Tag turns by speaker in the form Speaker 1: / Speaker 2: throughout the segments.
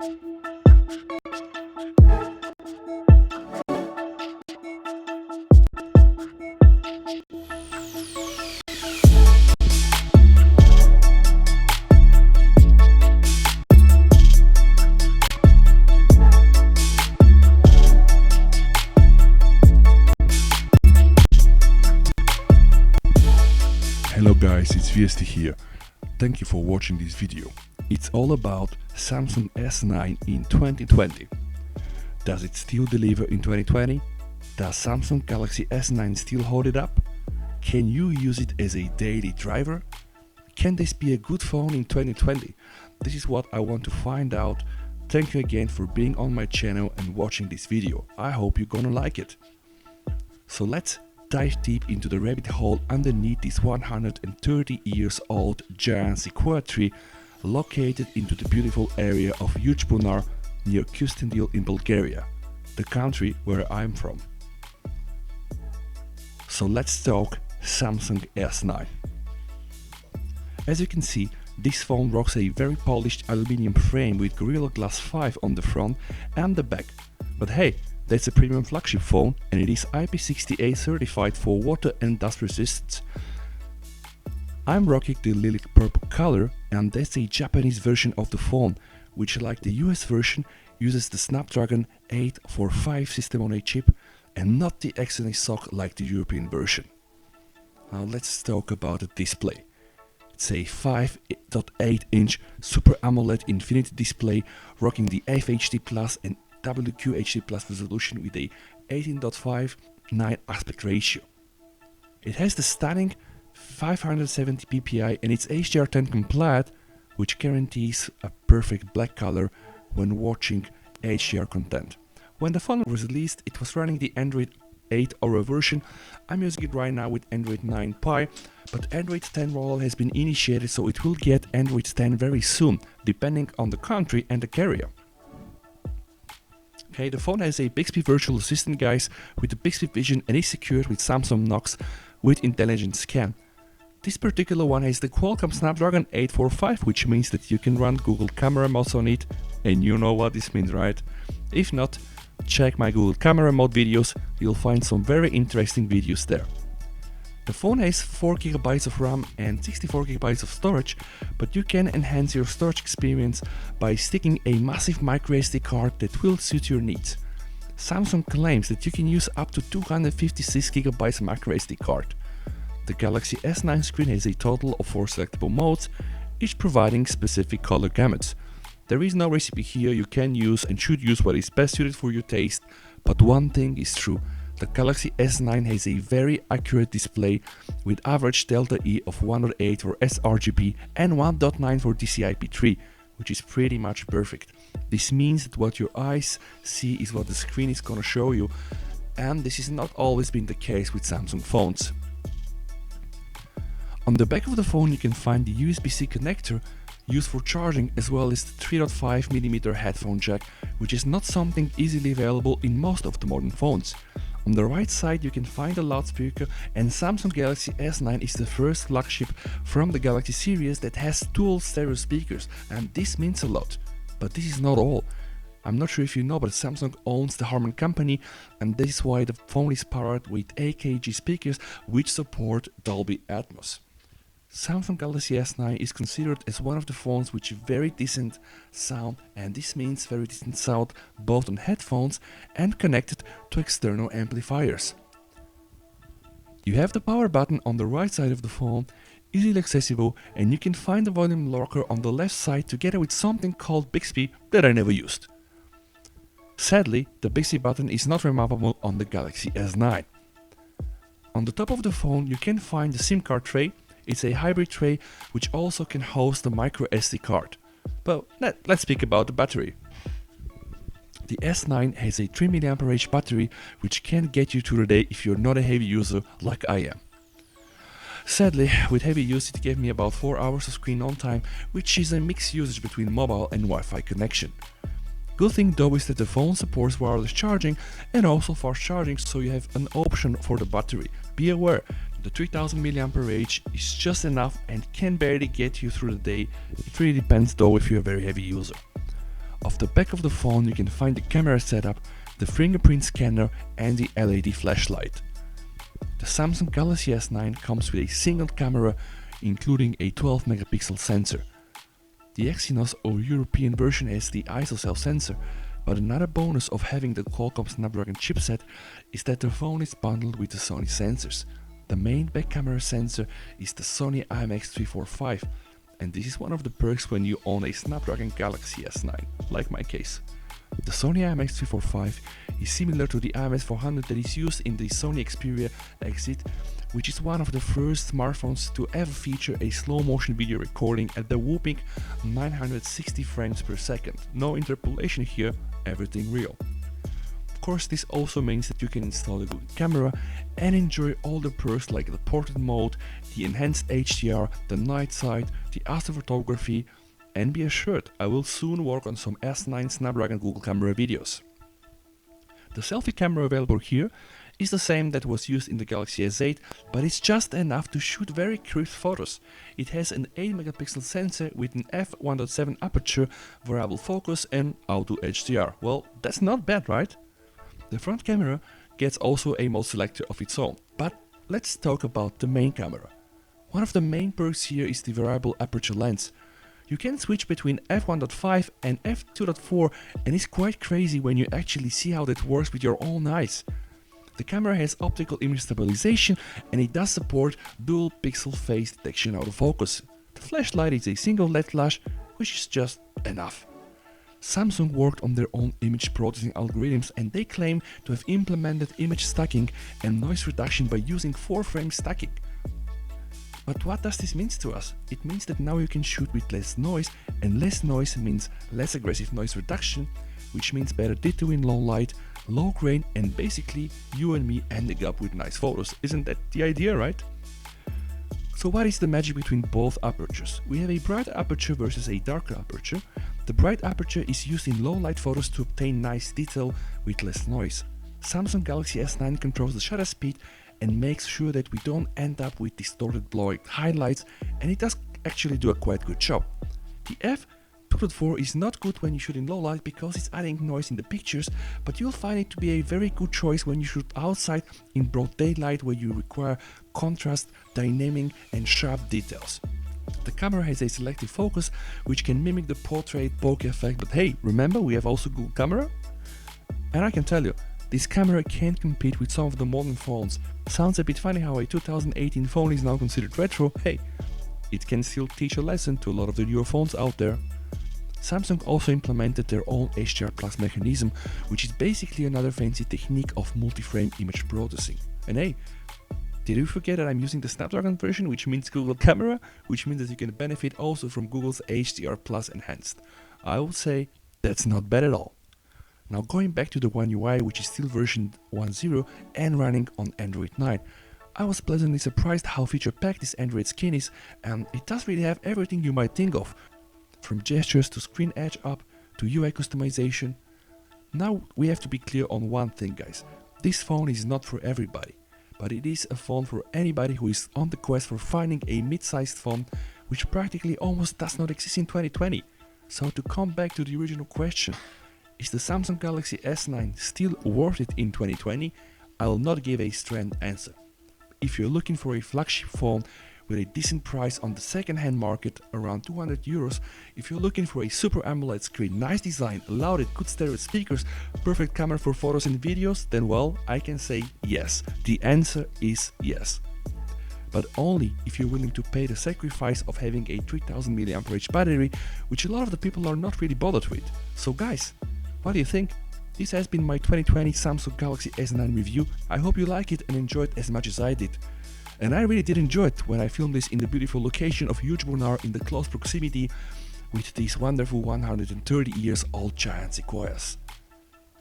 Speaker 1: Hello guys, it's VST here. Thank you for watching this video. It's all about Samsung S9 in 2020. Does it still deliver in 2020? Does Samsung Galaxy S9 still hold it up? Can you use it as a daily driver? Can this be a good phone in 2020? This is what I want to find out. Thank you again for being on my channel and watching this video. I hope you're gonna like it. So let's dive deep into the rabbit hole underneath this 130 years old giant sequoia tree located into the beautiful area of Bunar near Kyustendil in Bulgaria, the country where I'm from. So let's talk Samsung S9. As you can see, this phone rocks a very polished aluminium frame with Gorilla Glass 5 on the front and the back. But hey, that's a premium flagship phone and it is IP68 certified for water and dust resistance. I'm rocking the lilac purple color and that's a Japanese version of the phone, which like the US version uses the Snapdragon 845 system on a chip and not the Exynos SoC like the European version. Now let's talk about the display. It's a 5.8-inch Super AMOLED Infinity display rocking the FHD Plus and WQHD Plus resolution with a 18.59 aspect ratio. It has the stunning 570 ppi and it's HDR10 compliant, which guarantees a perfect black color when watching HDR content. When the phone was released, it was running the Android 8 Aura version. I'm using it right now with Android 9 Pie, but Android 10 rollout has been initiated, so it will get Android 10 very soon, depending on the country and the carrier. Okay, the phone has a Bixby virtual assistant, guys, with the Bixby Vision and is secured with Samsung Knox with intelligent scan. This particular one has the Qualcomm Snapdragon 845, which means that you can run Google Camera mods on it, and you know what this means, right? If not, check my Google Camera mod videos, you'll find some very interesting videos there. The phone has 4GB of RAM and 64GB of storage, but you can enhance your storage experience by sticking a massive microSD card that will suit your needs. Samsung claims that you can use up to 256GB microSD card. The Galaxy S9 screen has a total of 4 selectable modes, each providing specific color gamuts. There is no recipe here, you can use and should use what is best suited for your taste, but one thing is true. The Galaxy S9 has a very accurate display with average Delta E of 1.8 for sRGB and 1.9 for DCI-P3, which is pretty much perfect. This means that what your eyes see is what the screen is gonna show you, and this has not always been the case with Samsung phones. On the back of the phone you can find the USB-C connector used for charging, as well as the 3.5mm headphone jack, which is not something easily available in most of the modern phones. On the right side you can find a loudspeaker, and Samsung Galaxy S9 is the first flagship from the Galaxy series that has dual stereo speakers, and this means a lot. But this is not all. I'm not sure if you know, but Samsung owns the Harman company, and this is why the phone is powered with AKG speakers which support Dolby Atmos. Samsung Galaxy S9 is considered as one of the phones with very decent sound, and this means very decent sound both on headphones and connected to external amplifiers. You have the power button on the right side of the phone, easily accessible, and you can find the volume locker on the left side together with something called Bixby that I never used. Sadly, the Bixby button is not removable on the Galaxy S9. On the top of the phone you can find the SIM card tray. It's a hybrid tray which also can host a micro SD card. But let's speak about the battery. The S9 has a 3 mAh battery which can get you through the day if you're not a heavy user like I am. Sadly, with heavy use it gave me about 4 hours of screen on time, which is a mixed usage between mobile and Wi-Fi connection. Good thing though is that the phone supports wireless charging and also fast charging, so you have an option for the battery. Be aware, the 3000 mAh is just enough and can barely get you through the day. It really depends though if you're a very heavy user. Off the back of the phone you can find the camera setup, the fingerprint scanner and the LED flashlight. The Samsung Galaxy S9 comes with a single camera including a 12 megapixel sensor. The Exynos or European version has the ISOCELL sensor, but another bonus of having the Qualcomm Snapdragon chipset is that the phone is bundled with the Sony sensors. The main back camera sensor is the Sony IMX345, and this is one of the perks when you own a Snapdragon Galaxy S9, like my case. The Sony IMX345 is similar to the IMX400 that is used in the Sony Xperia Exit, which is one of the first smartphones to ever feature a slow motion video recording at the whopping 960 frames per second. No interpolation here, everything real. Of course, this also means that you can install a good camera and enjoy all the perks like the portrait mode, the enhanced HDR, the night sight, the astrophotography, and be assured I will soon work on some S9 Snapdragon Google camera videos. The selfie camera available here is the same that was used in the Galaxy S8, but it's just enough to shoot very crisp photos. It has an 8 megapixel sensor with an f1.7 aperture, variable focus and auto HDR. Well, that's not bad, right? The front camera gets also a mode selector of its own, but let's talk about the main camera. One of the main perks here is the variable aperture lens. You can switch between f1.5 and f2.4 and it's quite crazy when you actually see how that works with your own eyes. The camera has optical image stabilization and it does support dual pixel phase detection autofocus. The flashlight is a single LED flash, which is just enough. Samsung worked on their own image processing algorithms and they claim to have implemented image stacking and noise reduction by using 4-frame stacking. But what does this mean to us? It means that now you can shoot with less noise, and less noise means less aggressive noise reduction, which means better detail in low light, low grain, and basically you and me ending up with nice photos. Isn't that the idea, right? So what is the magic between both apertures? We have a brighter aperture versus a darker aperture. The bright aperture is used in low light photos to obtain nice detail with less noise. Samsung Galaxy S9 controls the shutter speed and makes sure that we don't end up with distorted blurry highlights, and it does actually do a quite good job. The f2.4 is not good when you shoot in low light because it's adding noise in the pictures, but you'll find it to be a very good choice when you shoot outside in broad daylight where you require contrast, dynamic and sharp details. The camera has a selective focus which can mimic the portrait bokeh effect, but hey, remember we have also Google camera? And I can tell you, this camera can't compete with some of the modern phones. Sounds a bit funny how a 2018 phone is now considered retro. Hey, it can still teach a lesson to a lot of the newer phones out there. Samsung also implemented their own HDR Plus mechanism, which is basically another fancy technique of multi-frame image processing. And hey, did you forget that I'm using the Snapdragon version, which means Google camera, which means that you can benefit also from Google's HDR Plus enhanced. I would say that's not bad at all. Now going back to the One UI, which is still version 1.0 and running on Android 9. I was pleasantly surprised how feature-packed this Android skin is, and it does really have everything you might think of, from gestures to screen edge up to UI customization. Now we have to be clear on one thing, guys. This phone is not for everybody, but it is a phone for anybody who is on the quest for finding a mid-sized phone which practically almost does not exist in 2020. So to come back to the original question, is the Samsung Galaxy S9 still worth it in 2020? I will not give a straight answer. If you're looking for a flagship phone with a decent price on the second-hand market, around 200 euros, if you're looking for a super AMOLED screen, nice design, loud and good stereo speakers, perfect camera for photos and videos, then well, I can say yes. The answer is yes. But only if you're willing to pay the sacrifice of having a 3000 mAh battery, which a lot of the people are not really bothered with. So guys, what do you think? This has been my 2020 Samsung Galaxy S9 review. I hope you like it and enjoy it as much as I did. And I really did enjoy it when I filmed this in the beautiful location of Huge Bonar in the close proximity with these wonderful 130 years old giant sequoias.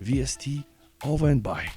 Speaker 1: VST, over and bye.